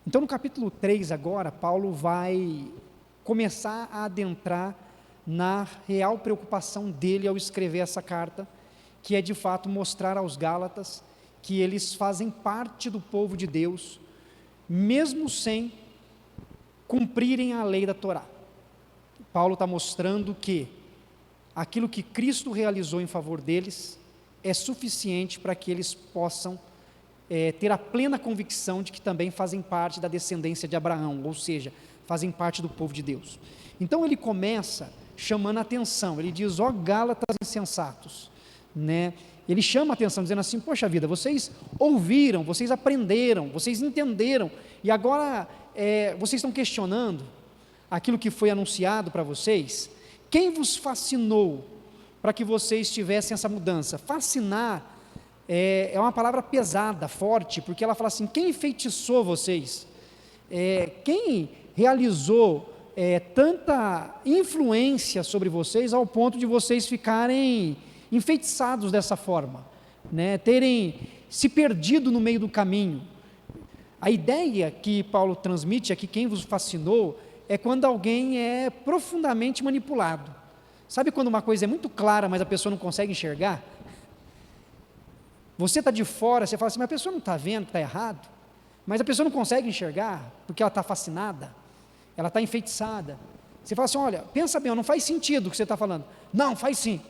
Então, no capítulo 3 agora, Paulo vai começar a adentrar na real preocupação dele ao escrever essa carta, que é de fato mostrar aos Gálatas que eles fazem parte do povo de Deus, mesmo sem cumprirem a lei da Torá. Paulo está mostrando que aquilo que Cristo realizou em favor deles é suficiente para que eles possam ter a plena convicção de que também fazem parte da descendência de Abraão, ou seja, fazem parte do povo de Deus. Então ele começa chamando a atenção, ele diz: ó Gálatas insensatos, né? Ele chama a atenção dizendo assim: poxa vida, vocês ouviram, vocês aprenderam, vocês entenderam, e agora vocês estão questionando aquilo que foi anunciado para vocês. Quem vos fascinou para que vocês tivessem essa mudança? Fascinar é uma palavra pesada, forte, porque ela fala assim: quem enfeitiçou vocês? Quem realizou tanta influência sobre vocês ao ponto de vocês ficarem enfeitiçados dessa forma, né? Terem se perdido no meio do caminho? A ideia que Paulo transmite aqui, quem vos fascinou, é quando alguém é profundamente manipulado. Sabe quando uma coisa é muito clara, mas a pessoa não consegue enxergar? Você está de fora, você fala assim: mas a pessoa não está vendo que está errado, mas a pessoa não consegue enxergar, porque ela está fascinada, ela está enfeitiçada. Você fala assim: olha, pensa bem, não faz sentido o que você está falando. Não, faz sim.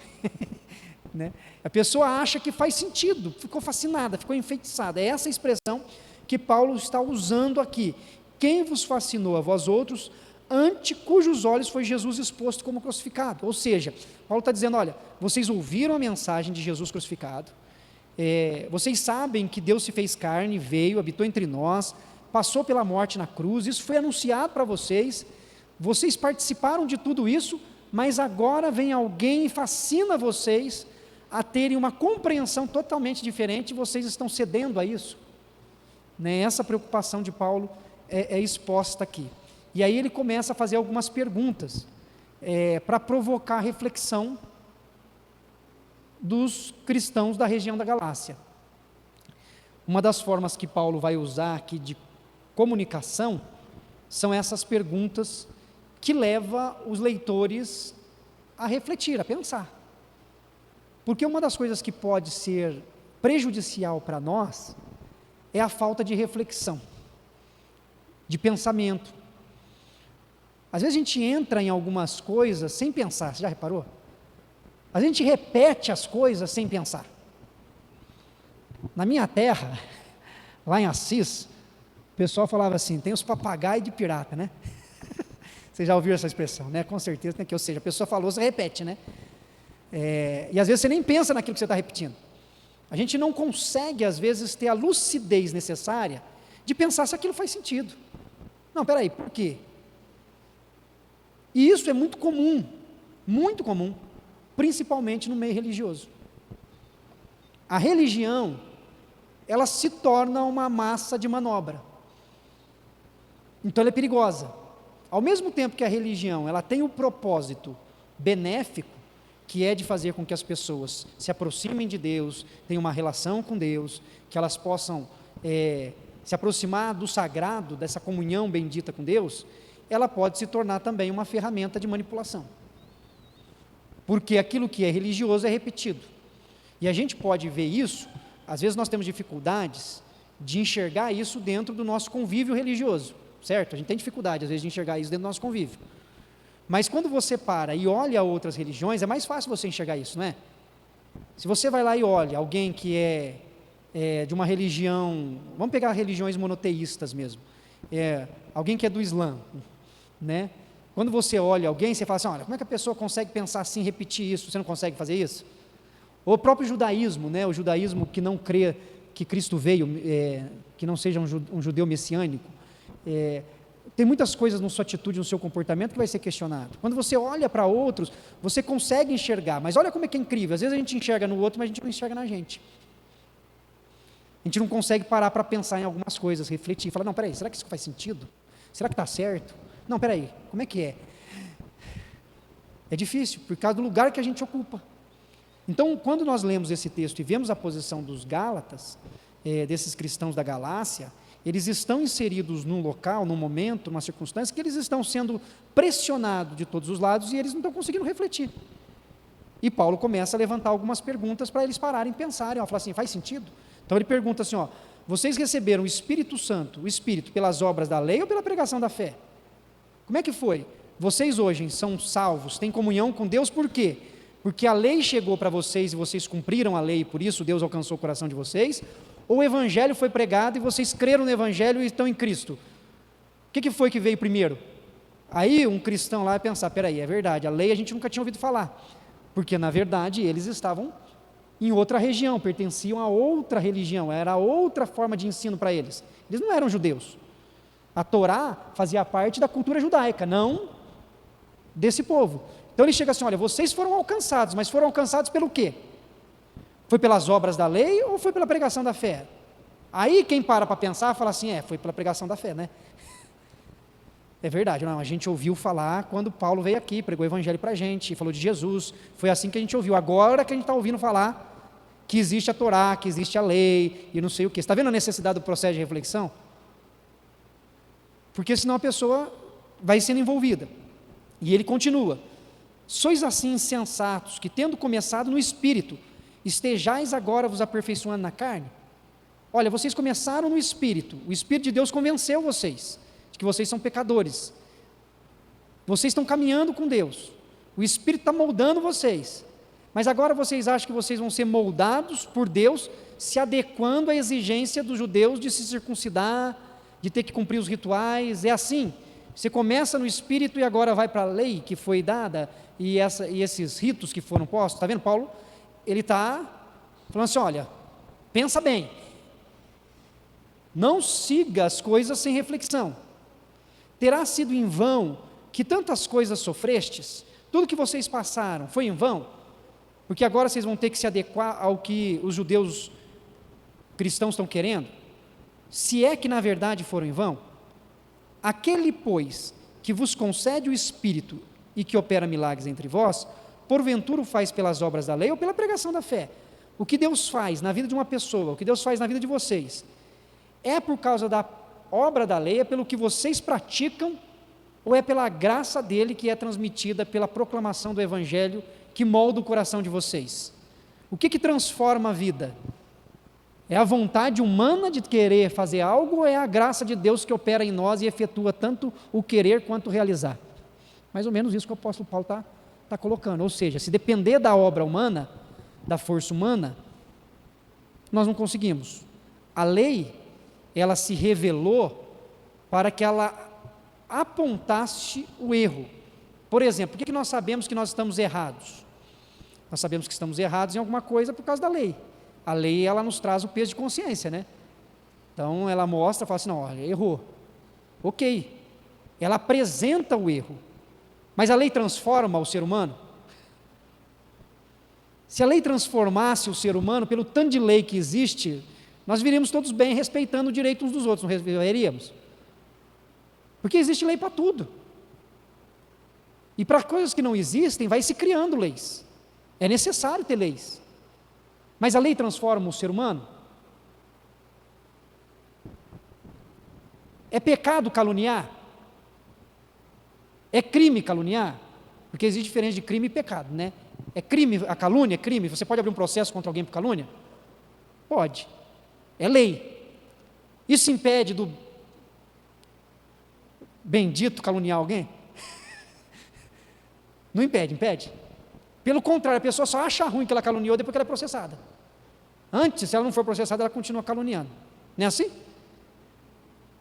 Né? A pessoa acha que faz sentido, ficou fascinada, ficou enfeitiçada. É essa expressão que Paulo está usando aqui. Quem vos fascinou a vós outros, ante cujos olhos foi Jesus exposto como crucificado? Ou seja, Paulo está dizendo: olha, vocês ouviram a mensagem de Jesus crucificado, vocês sabem que Deus se fez carne, veio, habitou entre nós, passou pela morte na cruz, isso foi anunciado para vocês, vocês participaram de tudo isso, mas agora vem alguém e fascina vocês a terem uma compreensão totalmente diferente, e vocês estão cedendo a isso, né? Essa preocupação de Paulo é exposta aqui, e aí ele começa a fazer algumas perguntas, para provocar reflexão dos cristãos da região da Galácia. Uma das formas que Paulo vai usar aqui de comunicação são essas perguntas que leva os leitores a refletir, a pensar. Porque uma das coisas que pode ser prejudicial para nós é a falta de reflexão, de pensamento. Às vezes a gente entra em algumas coisas sem pensar, você já reparou? A gente repete as coisas sem pensar. Na minha terra, lá em Assis, o pessoal falava assim: tem os papagaios de pirata, né? Você já ouviu essa expressão, né? Com certeza, né? Que, ou seja, a pessoa falou, você repete, né? E às vezes você nem pensa naquilo que você está repetindo. A gente não consegue, às vezes, ter a lucidez necessária de pensar se aquilo faz sentido. Não, peraí, por quê? E isso é muito comum, principalmente no meio religioso. A religião, ela se torna uma massa de manobra, então ela é perigosa. Ao mesmo tempo que a religião, ela tem o propósito benéfico, que é de fazer com que as pessoas se aproximem de Deus, tenham uma relação com Deus, que elas possam se aproximar do sagrado, dessa comunhão bendita com Deus, ela pode se tornar também uma ferramenta de manipulação, porque aquilo que é religioso é repetido, e a gente pode ver isso. Às vezes nós temos dificuldades de enxergar isso dentro do nosso convívio religioso, certo? A gente tem dificuldade às vezes de enxergar isso dentro do nosso convívio, mas quando você para e olha outras religiões, é mais fácil você enxergar isso, não é? Se você vai lá e olha alguém que é de uma religião, vamos pegar religiões monoteístas mesmo, alguém que é do Islã, né? Quando você olha alguém, você fala assim: olha, como é que a pessoa consegue pensar assim, repetir isso? Você não consegue fazer isso? O próprio judaísmo, né? O judaísmo que não crê que Cristo veio, que não seja um judeu messiânico, tem muitas coisas na sua atitude, no seu comportamento que vai ser questionado. Quando você olha para outros, você consegue enxergar, mas olha como é que é incrível, às vezes a gente enxerga no outro, mas a gente não enxerga na gente. A gente não consegue parar para pensar em algumas coisas, refletir, falar: não, peraí, será que isso faz sentido? Será que está certo? Não, peraí, como é que é? É difícil, por causa do lugar que a gente ocupa. Então, quando nós lemos esse texto e vemos a posição dos Gálatas, desses cristãos da Galácia, eles estão inseridos num local, num momento, numa circunstância, que eles estão sendo pressionados de todos os lados e eles não estão conseguindo refletir. E Paulo começa a levantar algumas perguntas para eles pararem e pensarem, falar assim, faz sentido? Então ele pergunta assim, vocês receberam o Espírito Santo, o Espírito, pelas obras da lei ou pela pregação da fé? Como é que foi? Vocês hoje são salvos, têm comunhão com Deus, por quê? Porque a lei chegou para vocês e vocês cumpriram a lei e por isso Deus alcançou o coração de vocês? Ou o Evangelho foi pregado e vocês creram no Evangelho e estão em Cristo? O que foi que veio primeiro? Aí um cristão lá vai pensar, peraí, é verdade, a lei a gente nunca tinha ouvido falar, porque na verdade eles estavam em outra região, pertenciam a outra religião, era outra forma de ensino para eles. Eles não eram judeus. A Torá fazia parte da cultura judaica, não desse povo. Então ele chega assim, olha, vocês foram alcançados, mas foram alcançados pelo quê? Foi pelas obras da lei ou foi pela pregação da fé? Aí quem para pensar, fala assim, foi pela pregação da fé, né? É verdade, não, a gente ouviu falar quando Paulo veio aqui, pregou o Evangelho para a gente, falou de Jesus, foi assim que a gente ouviu. Agora que a gente está ouvindo falar que existe a Torá, que existe a lei, e não sei o que. Você está vendo a necessidade do processo de reflexão? Porque senão a pessoa vai sendo envolvida. E ele continua, sois assim insensatos, que tendo começado no Espírito, estejais agora vos aperfeiçoando na carne? Olha, vocês começaram no Espírito, o Espírito de Deus convenceu vocês, de que vocês são pecadores, vocês estão caminhando com Deus, o Espírito está moldando vocês, mas agora vocês acham que vocês vão ser moldados por Deus, se adequando à exigência dos judeus de se circuncidar, de ter que cumprir os rituais, é assim, você começa no Espírito e agora vai para a lei que foi dada, e esses ritos que foram postos, está vendo Paulo? Ele está falando assim, olha, pensa bem, não siga as coisas sem reflexão, terá sido em vão que tantas coisas sofrestes, tudo que vocês passaram foi em vão, porque agora vocês vão ter que se adequar ao que os judeus cristãos estão querendo, se é que na verdade foram em vão, aquele pois que vos concede o Espírito e que opera milagres entre vós, porventura o faz pelas obras da lei ou pela pregação da fé? O que Deus faz na vida de uma pessoa, o que Deus faz na vida de vocês, é por causa da obra da lei, é pelo que vocês praticam, ou é pela graça dele que é transmitida pela proclamação do Evangelho que molda o coração de vocês? O que transforma a vida? É a vontade humana de querer fazer algo ou é a graça de Deus que opera em nós e efetua tanto o querer quanto o realizar? Mais ou menos isso que o apóstolo Paulo está colocando, ou seja, se depender da obra humana, da força humana, nós não conseguimos. A lei, ela se revelou para que ela apontasse o erro. Por exemplo, por que nós sabemos que nós estamos errados? Nós sabemos que estamos errados em alguma coisa por causa da lei. A lei, ela nos traz o peso de consciência, né? Então, ela mostra, fala assim, não, olha, errou. Ok. Ela apresenta o erro. Mas a lei transforma o ser humano? Se a lei transformasse o ser humano, pelo tanto de lei que existe, nós viríamos todos bem, respeitando o direito uns dos outros, não viríamos? Porque existe lei para tudo. E para coisas que não existem, vai se criando leis. É necessário ter leis. Mas a lei transforma o ser humano? É pecado caluniar? É crime caluniar? Porque existe diferença de crime e pecado, né? É crime, a calúnia é crime? Você pode abrir um processo contra alguém por calúnia? Pode. É lei. Isso impede do bendito caluniar alguém? Não impede, impede. Pelo contrário, a pessoa só acha ruim que ela caluniou depois que ela é processada. Antes, se ela não for processada, ela continua caluniando. Não é assim?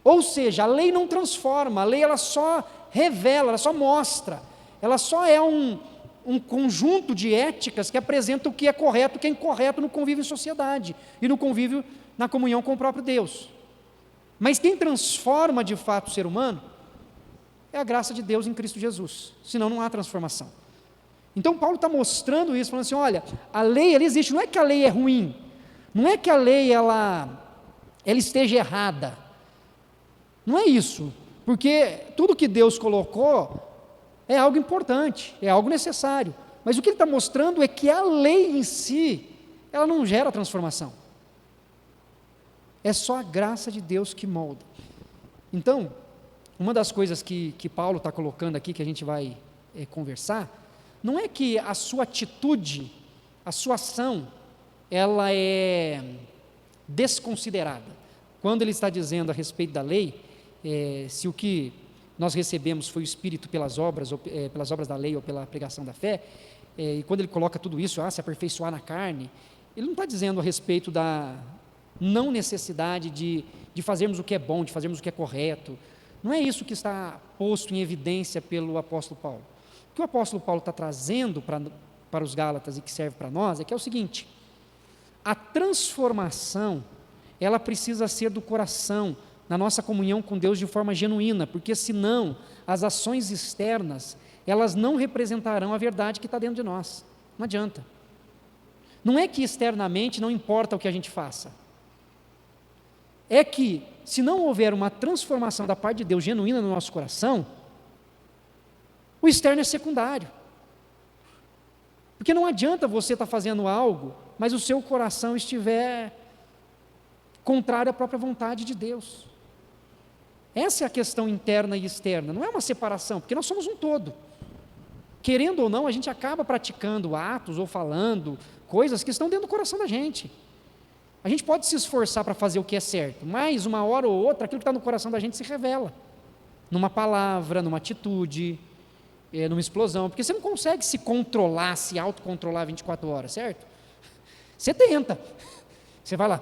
Ou seja, a lei não transforma, a lei ela só revela, ela só mostra, ela só é um conjunto de éticas que apresenta o que é correto e o que é incorreto no convívio em sociedade e no convívio na comunhão com o próprio Deus. Mas quem transforma de fato o ser humano é a graça de Deus em Cristo Jesus, senão não há transformação. Então Paulo está mostrando isso, falando assim, olha, a lei ela existe, não é que a lei é ruim, não é que a lei ela esteja errada, não é isso, porque tudo que Deus colocou é algo importante, é algo necessário, mas o que ele está mostrando é que a lei em si, ela não gera transformação, É só a graça de Deus que molda. Então, uma das coisas que Paulo está colocando aqui, que a gente vai conversar, não é que a sua atitude, a sua ação, ela é desconsiderada. Quando ele está dizendo a respeito da lei, se o que nós recebemos foi o Espírito pelas obras da lei ou pela pregação da fé, e quando ele coloca tudo isso, se aperfeiçoar na carne, ele não está dizendo a respeito da não necessidade de fazermos o que é bom, de fazermos o que é correto. Não é isso que está posto em evidência pelo apóstolo Paulo. O que o apóstolo Paulo está trazendo para os Gálatas e que serve para nós é que é o seguinte: a transformação, ela precisa ser do coração, na nossa comunhão com Deus de forma genuína, porque senão as ações externas, elas não representarão a verdade que está dentro de nós. Não adianta. Não é que externamente não importa o que a gente faça. É que, se não houver uma transformação da parte de Deus genuína no nosso coração, o externo é secundário. Porque não adianta você estar fazendo algo, mas o seu coração estiver contrário à própria vontade de Deus. Essa é a questão interna e externa, não é uma separação, porque nós somos um todo. Querendo ou não, a gente acaba praticando atos ou falando coisas que estão dentro do coração da gente. A gente pode se esforçar para fazer o que é certo, mas uma hora ou outra, aquilo que está no coração da gente se revela. Numa palavra, numa atitude, numa explosão, porque você não consegue se controlar, se autocontrolar 24 horas, certo? Você tenta, você vai lá.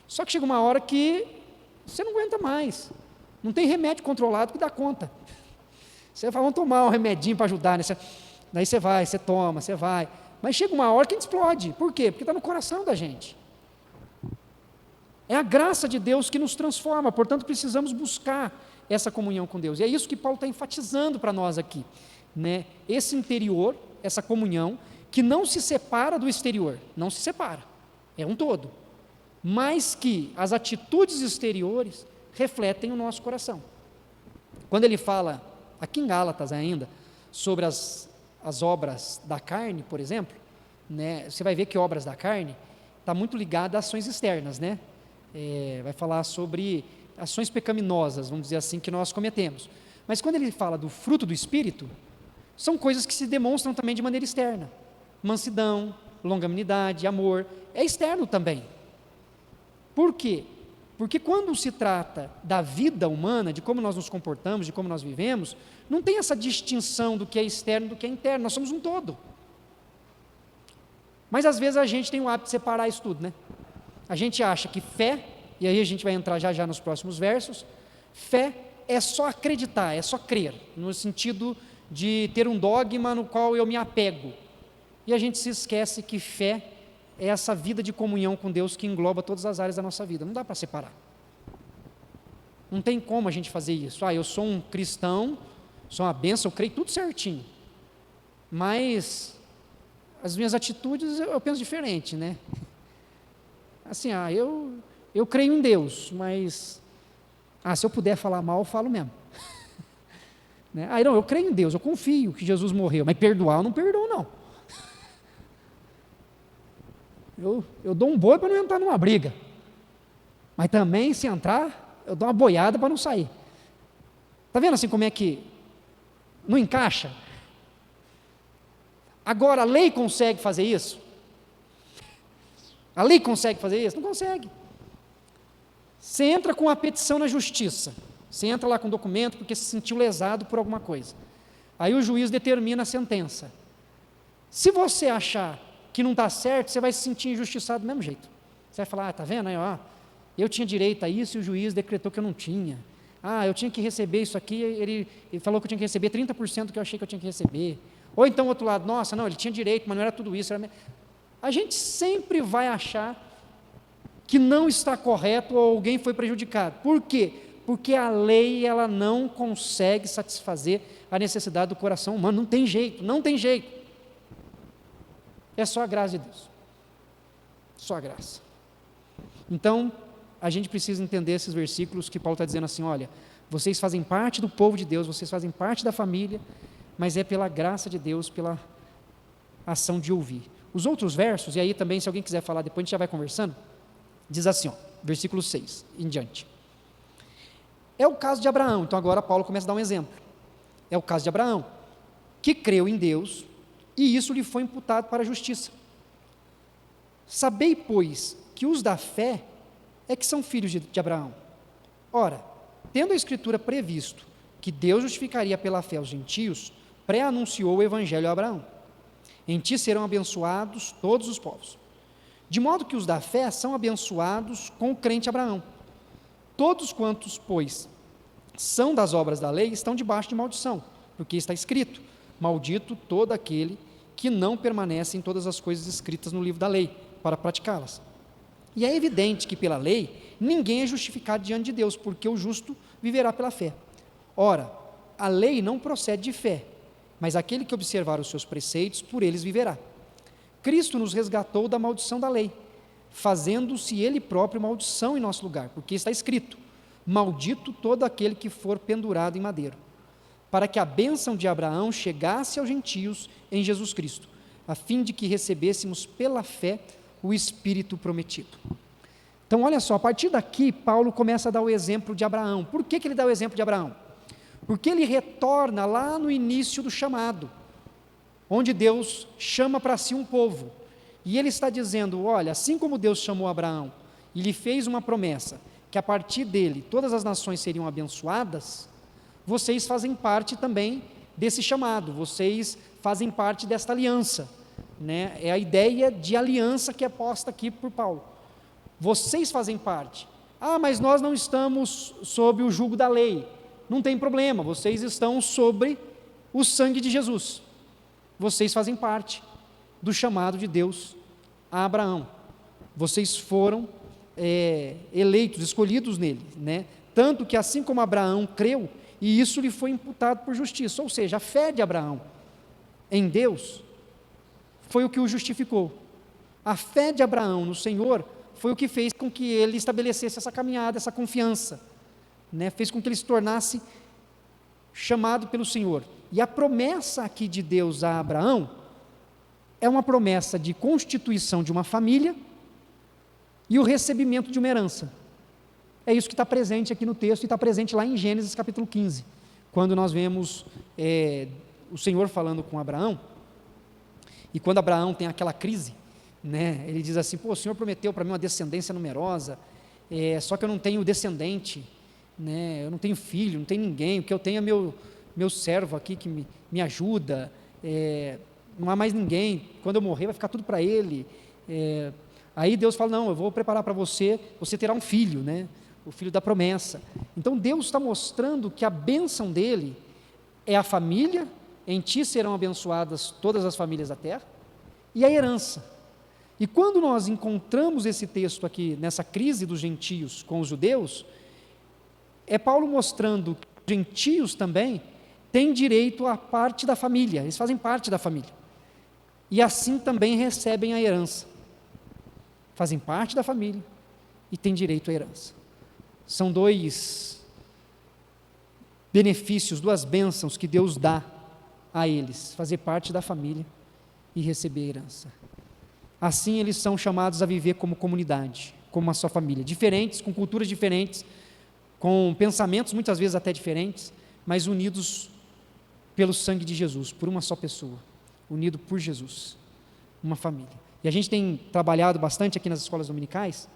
Só que chega uma hora que você não aguenta mais, não tem remédio controlado que dá conta. Você fala, vamos tomar um remedinho para ajudar, né? Daí você vai, você toma, você vai, mas chega uma hora que a gente explode. Por quê? Porque está no coração da gente. É a graça de Deus que nos transforma, portanto precisamos buscar essa comunhão com Deus, e é isso que Paulo está enfatizando para nós aqui, né? Esse interior, essa comunhão, que não se separa do exterior, não se separa, é um todo, mas que as atitudes exteriores refletem o nosso coração. Quando ele fala, aqui em Gálatas ainda, sobre as obras da carne, por exemplo, né, você vai ver que obras da carne está muito ligada a ações externas, né? Vai falar sobre ações pecaminosas, vamos dizer assim, que nós cometemos. Mas quando ele fala do fruto do Espírito, são coisas que se demonstram também de maneira externa. Mansidão, longanimidade, amor, é externo também. Por quê? Porque quando se trata da vida humana, de como nós nos comportamos, de como nós vivemos, não tem essa distinção do que é externo e do que é interno, nós somos um todo. Mas às vezes a gente tem o hábito de separar isso tudo, né? A gente acha que fé, e aí a gente vai entrar já nos próximos versos, fé é só acreditar, é só crer, no sentido de ter um dogma no qual eu me apego. E a gente se esquece que fé é essa vida de comunhão com Deus que engloba todas as áreas da nossa vida. Não dá para separar. Não tem como a gente fazer isso. Eu sou um cristão, sou uma bênção, eu creio tudo certinho. Mas as minhas atitudes eu penso diferente, né? Assim, eu creio em Deus, mas se eu puder falar mal, eu falo mesmo. Né? Não, eu creio em Deus, eu confio que Jesus morreu, mas perdoar eu não perdoo, não. Eu dou um boi para não entrar numa briga, mas também, se entrar, eu dou uma boiada para não sair. Está vendo assim como é que não encaixa? Agora, a lei consegue fazer isso? A lei consegue fazer isso? Não consegue. Você entra com a petição na justiça, você entra lá com o documento porque se sentiu lesado por alguma coisa. Aí o juiz determina a sentença. Se você achar que não está certo, você vai se sentir injustiçado do mesmo jeito. Você vai falar, está vendo aí, eu tinha direito a isso e o juiz decretou que eu não tinha. Eu tinha que receber isso aqui, ele falou que eu tinha que receber 30% do que eu achei que eu tinha que receber. Ou então, outro lado, nossa, não, ele tinha direito, mas não era tudo isso. A gente sempre vai achar que não está correto ou alguém foi prejudicado. Por quê? Porque a lei, ela não consegue satisfazer a necessidade do coração humano. Não tem jeito, não tem jeito. É só a graça de Deus. Só a graça. Então, a gente precisa entender esses versículos que Paulo está dizendo assim, olha, vocês fazem parte do povo de Deus, vocês fazem parte da família, mas é pela graça de Deus, pela ação de ouvir. Os outros versos, e aí também se alguém quiser falar depois, a gente já vai conversando, Diz assim, ó, versículo 6 em diante. É o caso de Abraão. Então agora Paulo começa a dar um exemplo. É o caso de Abraão, que creu em Deus, e isso lhe foi imputado para a justiça. Sabei, pois, que os da fé é que são filhos de Abraão. Ora, tendo a Escritura previsto que Deus justificaria pela fé os gentios, pré-anunciou o Evangelho a Abraão. Em ti serão abençoados todos os povos. De modo que os da fé são abençoados com o crente Abraão. Todos quantos, pois, são das obras da lei, estão debaixo de maldição, porque está escrito: maldito todo aquele que não permanece em todas as coisas escritas no livro da lei, para praticá-las. E é evidente que pela lei, ninguém é justificado diante de Deus, porque o justo viverá pela fé. Ora, a lei não procede de fé, mas aquele que observar os seus preceitos, por eles viverá. Cristo nos resgatou da maldição da lei, fazendo-se Ele próprio maldição em nosso lugar, porque está escrito: maldito todo aquele que for pendurado em madeiro, para que a bênção de Abraão chegasse aos gentios em Jesus Cristo, a fim de que recebêssemos pela fé o Espírito prometido. Então, olha só, a partir daqui, Paulo começa a dar o exemplo de Abraão. Por que ele dá o exemplo de Abraão? Porque ele retorna lá no início do chamado, onde Deus chama para si um povo, e ele está dizendo: olha, assim como Deus chamou Abraão, e lhe fez uma promessa, que a partir dele todas as nações seriam abençoadas, vocês fazem parte também desse chamado, vocês fazem parte desta aliança, né? É a ideia de aliança que é posta aqui por Paulo. Vocês fazem parte. Ah, mas nós não estamos sob o jugo da lei. Não tem problema, vocês estão sobre o sangue de Jesus. Vocês fazem parte do chamado de Deus a Abraão. Vocês foram eleitos, escolhidos nele, né? Tanto que assim como Abraão creu, e isso lhe foi imputado por justiça, ou seja, a fé de Abraão em Deus foi o que o justificou. A fé de Abraão no Senhor foi o que fez com que ele estabelecesse essa caminhada, essa confiança, né? Fez com que ele se tornasse chamado pelo Senhor. E a promessa aqui de Deus a Abraão é uma promessa de constituição de uma família e o recebimento de uma herança. É isso que está presente aqui no texto e está presente lá em Gênesis capítulo 15, quando nós vemos o Senhor falando com Abraão, e quando Abraão tem aquela crise, né, ele diz assim: pô, o Senhor prometeu para mim uma descendência numerosa, só que eu não tenho descendente, né, eu não tenho filho, não tenho ninguém, o que eu tenho é meu servo aqui que me ajuda, não há mais ninguém, quando eu morrer vai ficar tudo para ele. Aí Deus fala: não, eu vou preparar para você, você terá um filho, né, o filho da promessa. Então Deus está mostrando que a bênção dele é a família, em ti serão abençoadas todas as famílias da terra, e a herança. E quando nós encontramos esse texto aqui, nessa crise dos gentios com os judeus, é Paulo mostrando que os gentios também têm direito à parte da família, eles fazem parte da família, e assim também recebem a herança, fazem parte da família e têm direito à herança. São dois benefícios, duas bênçãos que Deus dá a eles, fazer parte da família e receber a herança. Assim eles são chamados a viver como comunidade, como uma só família, diferentes, com culturas diferentes, com pensamentos muitas vezes até diferentes, mas unidos pelo sangue de Jesus, por uma só pessoa, unido por Jesus, uma família. E a gente tem trabalhado bastante aqui nas escolas dominicais,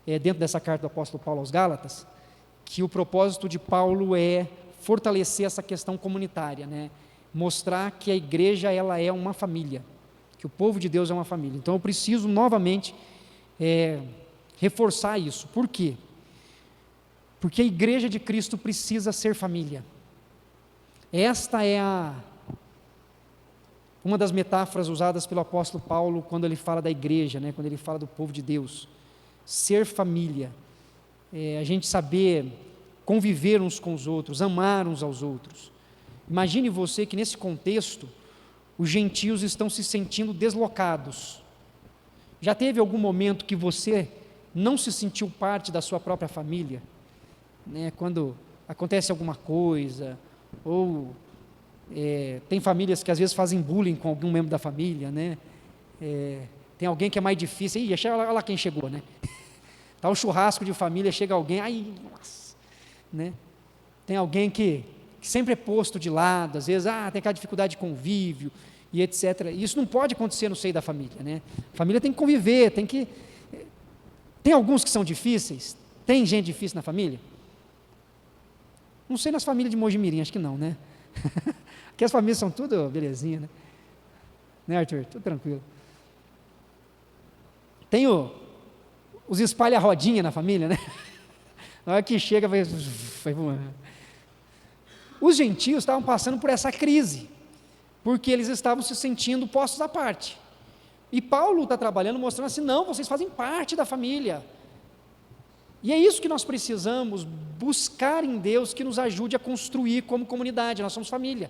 dentro dessa carta do apóstolo Paulo aos Gálatas, que o propósito de Paulo é fortalecer essa questão comunitária, né? Mostrar que a igreja ela é uma família, que o povo de Deus é uma família. Então eu preciso novamente reforçar isso. Por quê? Porque a igreja de Cristo precisa ser família. Esta é uma das metáforas usadas pelo apóstolo Paulo quando ele fala da igreja, né? Quando ele fala do povo de Deus. Ser família, a gente saber conviver uns com os outros, amar uns aos outros. Imagine você que nesse contexto, os gentios estão se sentindo deslocados. Já teve algum momento que você não se sentiu parte da sua própria família? Né? Quando acontece alguma coisa, ou tem famílias que às vezes fazem bullying com algum membro da família, né? Tem alguém que é mais difícil, olha lá quem chegou, né? Está o churrasco de família, chega alguém, ai, nossa, né? Tem alguém que sempre é posto de lado, às vezes, tem aquela dificuldade de convívio, e etc. Isso não pode acontecer no seio da família, né? A família tem que conviver, tem alguns que são difíceis, tem gente difícil na família? Não sei nas famílias de Mojimirim, acho que não, né? Porque as famílias são tudo belezinha, né? Né, Arthur? Tudo tranquilo. Tem os espalha-rodinha na família, né? Na hora que chega, vai voando. Os gentios estavam passando por essa crise, porque eles estavam se sentindo postos à parte. E Paulo está trabalhando, mostrando assim, não, vocês fazem parte da família. E é isso que nós precisamos, buscar em Deus que nos ajude a construir como comunidade, nós somos família.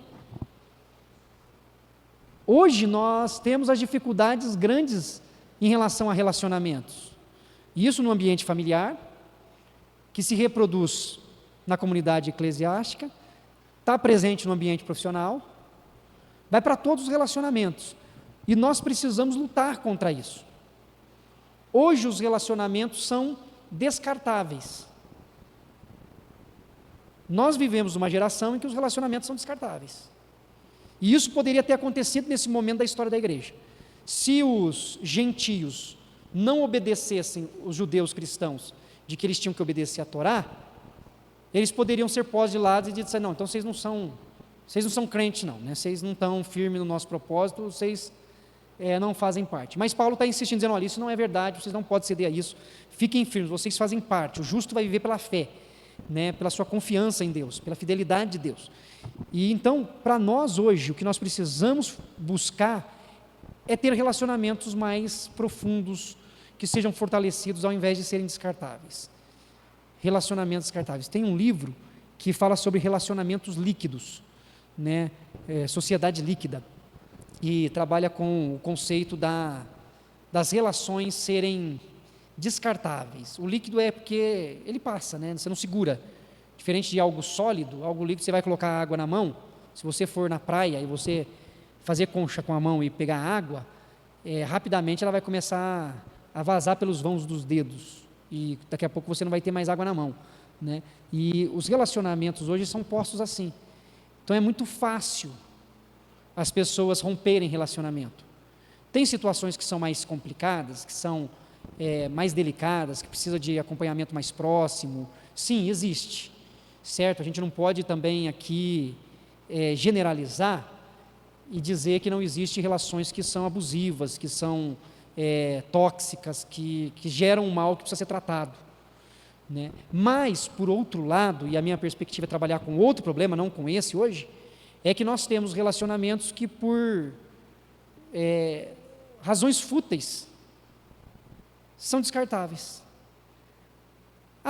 Hoje nós temos as dificuldades grandes em relação a relacionamentos. Isso no ambiente familiar, que se reproduz na comunidade eclesiástica, está presente no ambiente profissional, vai para todos os relacionamentos. E nós precisamos lutar contra isso. Hoje os relacionamentos são descartáveis. Nós vivemos uma geração em que os relacionamentos são descartáveis. E isso poderia ter acontecido nesse momento da história da igreja. Se os gentios não obedecessem os judeus cristãos, de que eles tinham que obedecer a Torá, eles poderiam ser postos de lado e dizer, não, então vocês não são crentes não, né? Vocês não estão firmes no nosso propósito, vocês não fazem parte. Mas Paulo está insistindo, dizendo, olha, isso não é verdade, vocês não podem ceder a isso, fiquem firmes, vocês fazem parte, o justo vai viver pela fé, né? Pela sua confiança em Deus, pela fidelidade de Deus. E então, para nós hoje, o que nós precisamos buscar é ter relacionamentos mais profundos, que sejam fortalecidos ao invés de serem descartáveis. Relacionamentos descartáveis. Tem um livro que fala sobre relacionamentos líquidos, né? Sociedade líquida, e trabalha com o conceito das relações serem descartáveis. O líquido é porque ele passa, né? Você não segura. Diferente de algo sólido, algo líquido, você vai colocar água na mão, se você for na praia e você fazer concha com a mão e pegar água, rapidamente ela vai começar a vazar pelos vãos dos dedos, e daqui a pouco você não vai ter mais água na mão, né? E os relacionamentos hoje são postos assim. Então é muito fácil as pessoas romperem relacionamento. Tem situações que são mais complicadas, que são mais delicadas, que precisa de acompanhamento mais próximo. Sim, existe, certo? A gente não pode também aqui generalizar e dizer que não existem relações que são abusivas, que são tóxicas, que geram um mal que precisa ser tratado, né? Mas, por outro lado, e a minha perspectiva é trabalhar com outro problema, não com esse hoje, é que nós temos relacionamentos que por razões fúteis são descartáveis.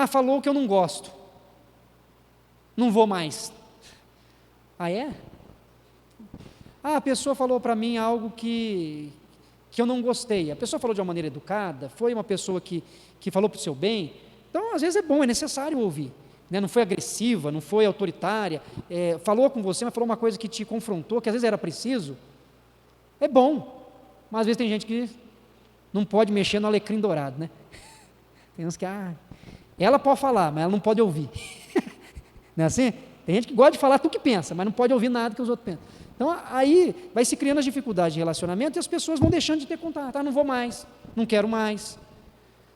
Falou que eu não gosto, não vou mais. É? A pessoa falou para mim algo que eu não gostei. A pessoa falou de uma maneira educada, foi uma pessoa que falou para o seu bem. Então, às vezes é bom, é necessário ouvir, né? Não foi agressiva, não foi autoritária, falou com você, mas falou uma coisa que te confrontou, que às vezes era preciso. É bom, mas às vezes tem gente que não pode mexer no alecrim dourado, né? Tem uns que, ela pode falar, mas ela não pode ouvir. Não é assim? Tem gente que gosta de falar tudo que pensa, mas não pode ouvir nada que os outros pensam. Então, aí vai se criando as dificuldades de relacionamento e as pessoas vão deixando de ter contato. Não vou mais, não quero mais.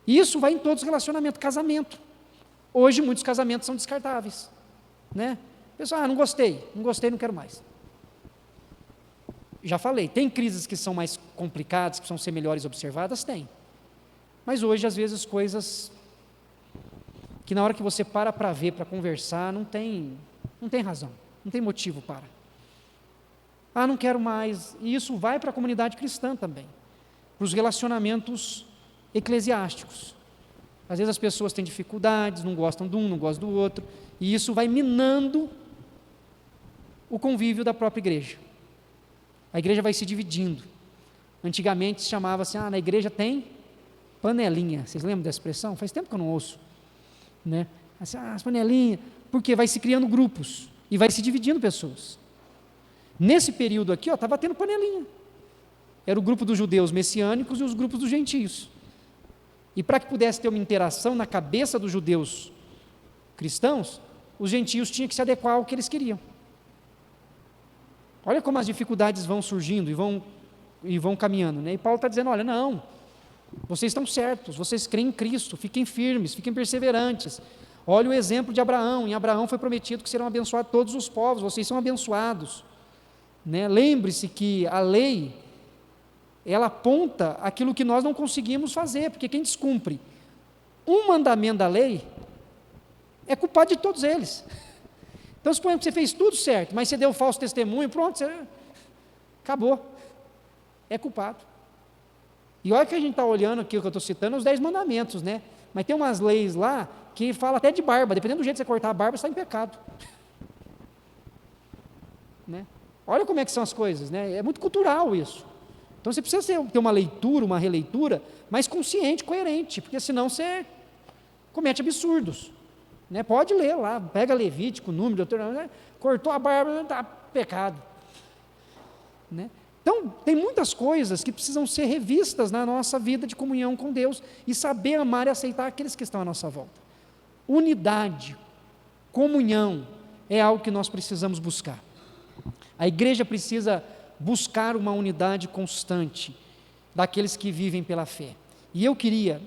E isso vai em todos os relacionamentos. Casamento. Hoje, muitos casamentos são descartáveis, né? Pessoal, não gostei, não quero mais. Já falei, tem crises que são mais complicadas, que precisam ser melhores observadas? Tem. Mas hoje, às vezes, coisas que na hora que você para ver, para conversar, não tem razão, não tem motivo para. Não quero mais. E isso vai para a comunidade cristã também, para os relacionamentos eclesiásticos. Às vezes as pessoas têm dificuldades, não gostam de um, não gostam do outro, e isso vai minando o convívio da própria igreja. A igreja vai se dividindo. Antigamente se chamava assim, na igreja tem panelinha. Vocês lembram dessa expressão? Faz tempo que eu não ouço, né? Assim, as panelinhas, porque vai se criando grupos e vai se dividindo pessoas. Nesse período aqui, estava tendo panelinha. Era o grupo dos judeus messiânicos e os grupos dos gentios. E para que pudesse ter uma interação na cabeça dos judeus cristãos, os gentios tinham que se adequar ao que eles queriam. Olha como as dificuldades vão surgindo e vão caminhando, né? E Paulo está dizendo, olha, não, vocês estão certos, vocês creem em Cristo, fiquem firmes, fiquem perseverantes. Olha o exemplo de Abraão, em Abraão foi prometido que serão abençoados todos os povos, vocês são abençoados, né? Lembre-se que a lei, ela aponta aquilo que nós não conseguimos fazer, porque quem descumpre um mandamento da lei é culpado de todos eles. Então, suponhamos que você fez tudo certo, mas você deu falso testemunho, pronto, você acabou, é culpado. E olha que a gente está olhando aqui, o que eu estou citando, os 10 mandamentos, né? Mas tem umas leis lá que fala até de barba, dependendo do jeito que você cortar a barba, você está em pecado. Né? Olha como é que são as coisas, né? É muito cultural isso. Então você precisa ter uma leitura, uma releitura, mais consciente, coerente, porque senão você comete absurdos. Né? Pode ler lá, pega Levítico, Número, Deuteronômio, né? Cortou a barba, está pecado. Né? Então, tem muitas coisas que precisam ser revistas na nossa vida de comunhão com Deus e saber amar e aceitar aqueles que estão à nossa volta. Unidade, comunhão, é algo que nós precisamos buscar. A igreja precisa buscar uma unidade constante daqueles que vivem pela fé. E eu queria,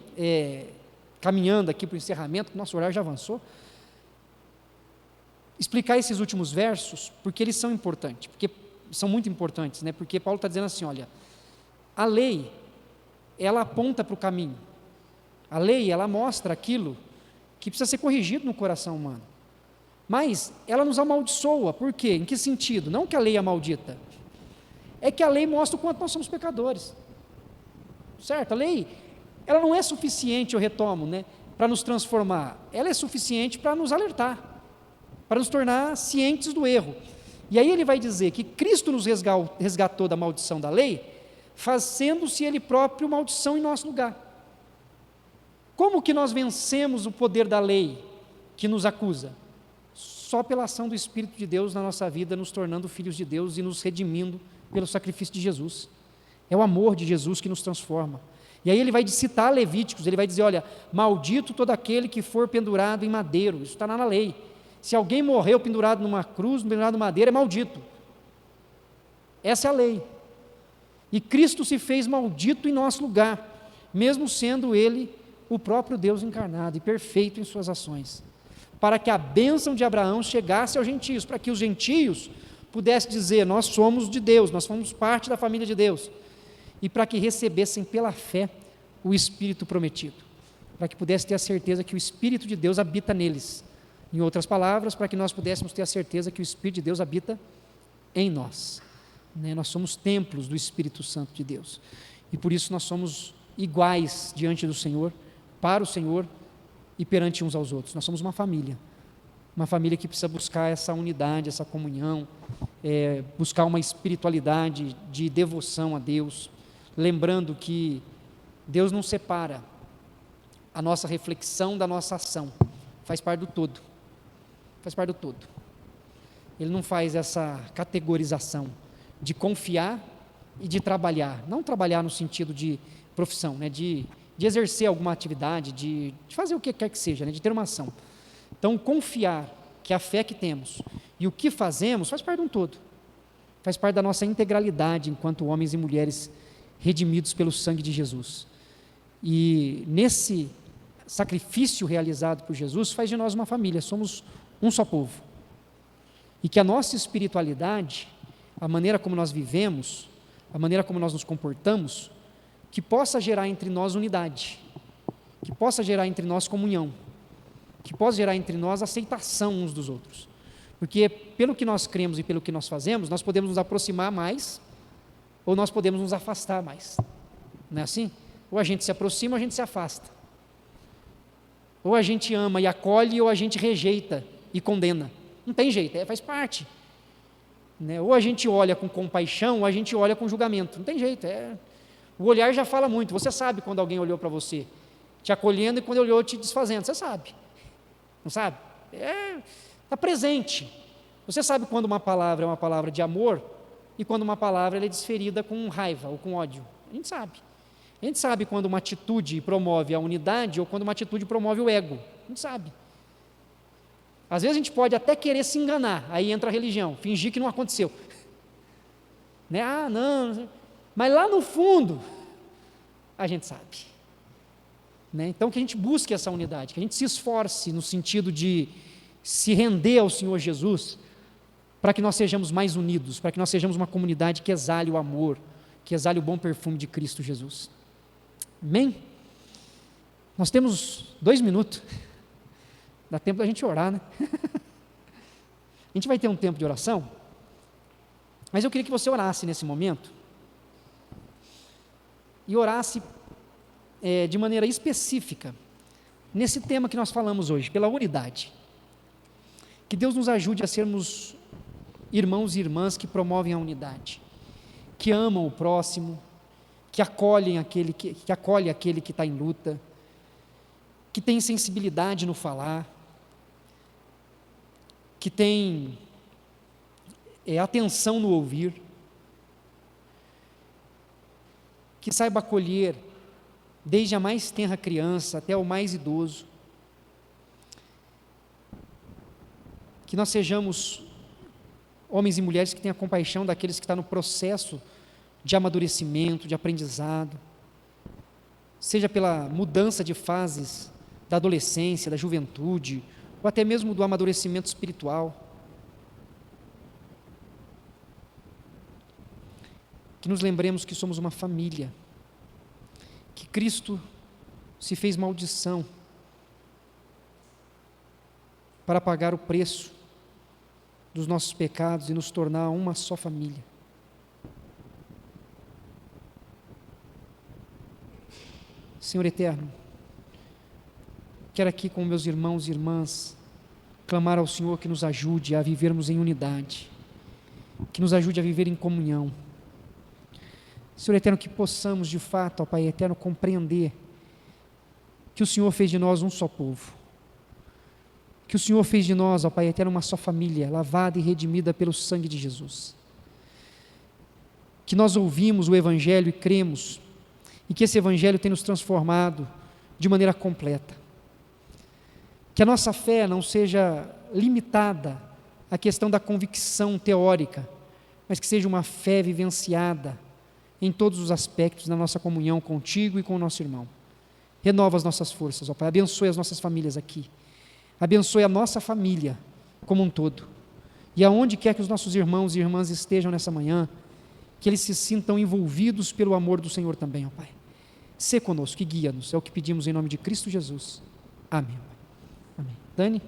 caminhando aqui para o encerramento, que nosso horário já avançou, explicar esses últimos versos, porque eles são importantes, porque são muito importantes, né? Porque Paulo está dizendo assim, olha, a lei, ela aponta para o caminho, a lei, ela mostra aquilo que precisa ser corrigido no coração humano, mas ela nos amaldiçoa, por quê? Em que sentido? Não que a lei é maldita, é que a lei mostra o quanto nós somos pecadores, certo? A lei, ela não é suficiente, eu retomo, né, para nos transformar, ela é suficiente para nos alertar, para nos tornar cientes do erro. E aí ele vai dizer que Cristo nos resgatou da maldição da lei, fazendo-se Ele próprio maldição em nosso lugar. Como que nós vencemos o poder da lei que nos acusa? Só pela ação do Espírito de Deus na nossa vida, nos tornando filhos de Deus e nos redimindo pelo sacrifício de Jesus. É o amor de Jesus que nos transforma. E aí ele vai citar Levíticos, ele vai dizer, olha, maldito todo aquele que for pendurado em madeiro, isso está na lei. Se alguém morreu pendurado numa cruz, pendurado em madeira, é maldito. Essa é a lei. E Cristo se fez maldito em nosso lugar, mesmo sendo Ele o próprio Deus encarnado e perfeito em suas ações, para que a bênção de Abraão chegasse aos gentios, para que os gentios pudessem dizer, nós somos de Deus, nós somos parte da família de Deus, e para que recebessem pela fé o Espírito prometido, para que pudessem ter a certeza que o Espírito de Deus habita neles. Em outras palavras, para que nós pudéssemos ter a certeza que o Espírito de Deus habita em nós. Né? Nós somos templos do Espírito Santo de Deus. E por isso nós somos iguais diante do Senhor, para o Senhor e perante uns aos outros. Nós somos uma família que precisa buscar essa unidade, essa comunhão, buscar uma espiritualidade de devoção a Deus, lembrando que Deus não separa a nossa reflexão da nossa ação, faz parte do todo. Faz parte do todo. Ele não faz essa categorização de confiar e de trabalhar. Não trabalhar no sentido de profissão, né? de exercer alguma atividade, de fazer o que quer que seja, né? De ter uma ação. Então, confiar que a fé que temos e o que fazemos faz parte de um todo. Faz parte da nossa integralidade enquanto homens e mulheres redimidos pelo sangue de Jesus. E nesse sacrifício realizado por Jesus faz de nós uma família, somos um só povo. E que a nossa espiritualidade, a maneira como nós vivemos, a maneira como nós nos comportamos, que possa gerar entre nós unidade, que possa gerar entre nós comunhão, que possa gerar entre nós aceitação uns dos outros. Porque pelo que nós cremos e pelo que nós fazemos, nós podemos nos aproximar mais, ou nós podemos nos afastar mais. Não é assim? Ou a gente se aproxima ou a gente se afasta. Ou a gente ama e acolhe, ou a gente rejeita e condena. Não tem jeito, faz parte. Né? Ou a gente olha com compaixão, ou a gente olha com julgamento. Não tem jeito, o olhar já fala muito. Você sabe quando alguém olhou para você, te acolhendo, e quando olhou te desfazendo. Você sabe. Não sabe? Está presente. Você sabe quando uma palavra é uma palavra de amor, e quando uma palavra é desferida com raiva ou com ódio. A gente sabe. A gente sabe quando uma atitude promove a unidade ou quando uma atitude promove o ego. A gente sabe. Às vezes a gente pode até querer se enganar, aí entra a religião, fingir que não aconteceu. Né? Ah, não. Mas lá no fundo, a gente sabe. Né? Então que a gente busque essa unidade, que a gente se esforce no sentido de se render ao Senhor Jesus, para que nós sejamos mais unidos, para que nós sejamos uma comunidade que exale o amor, que exale o bom perfume de Cristo Jesus. Amém? Nós temos 2 minutos, dá tempo da gente orar, né? A gente vai ter um tempo de oração, mas eu queria que você orasse nesse momento, e orasse de maneira específica, nesse tema que nós falamos hoje, pela unidade. Que Deus nos ajude a sermos irmãos e irmãs que promovem a unidade, que amam o próximo, que acolhe aquele que está em luta, que tem sensibilidade no falar, que tem atenção no ouvir, que saiba acolher desde a mais tenra criança até o mais idoso, que nós sejamos homens e mulheres que tenham compaixão daqueles que estão no processo de amadurecimento, de aprendizado, seja pela mudança de fases da adolescência, da juventude, ou até mesmo do amadurecimento espiritual. Que nos lembremos que somos uma família, que Cristo se fez maldição para pagar o preço dos nossos pecados e nos tornar uma só família. Senhor eterno, quero aqui com meus irmãos e irmãs clamar ao Senhor que nos ajude a vivermos em unidade, que nos ajude a viver em comunhão. Senhor eterno, que possamos de fato, ó Pai eterno, compreender que o Senhor fez de nós um só povo, que o Senhor fez de nós, ó Pai eterno, uma só família, lavada e redimida pelo sangue de Jesus, que nós ouvimos o Evangelho e cremos, e que esse Evangelho tem nos transformado de maneira completa, que a nossa fé não seja limitada à questão da convicção teórica, mas que seja uma fé vivenciada em todos os aspectos da nossa comunhão contigo e com o nosso irmão. Renova as nossas forças, ó Pai, abençoe as nossas famílias aqui, abençoe a nossa família como um todo, e aonde quer que os nossos irmãos e irmãs estejam nessa manhã, que eles se sintam envolvidos pelo amor do Senhor também, ó Pai. Sê conosco e guia-nos, é o que pedimos em nome de Cristo Jesus. Amém. Amém. Dani?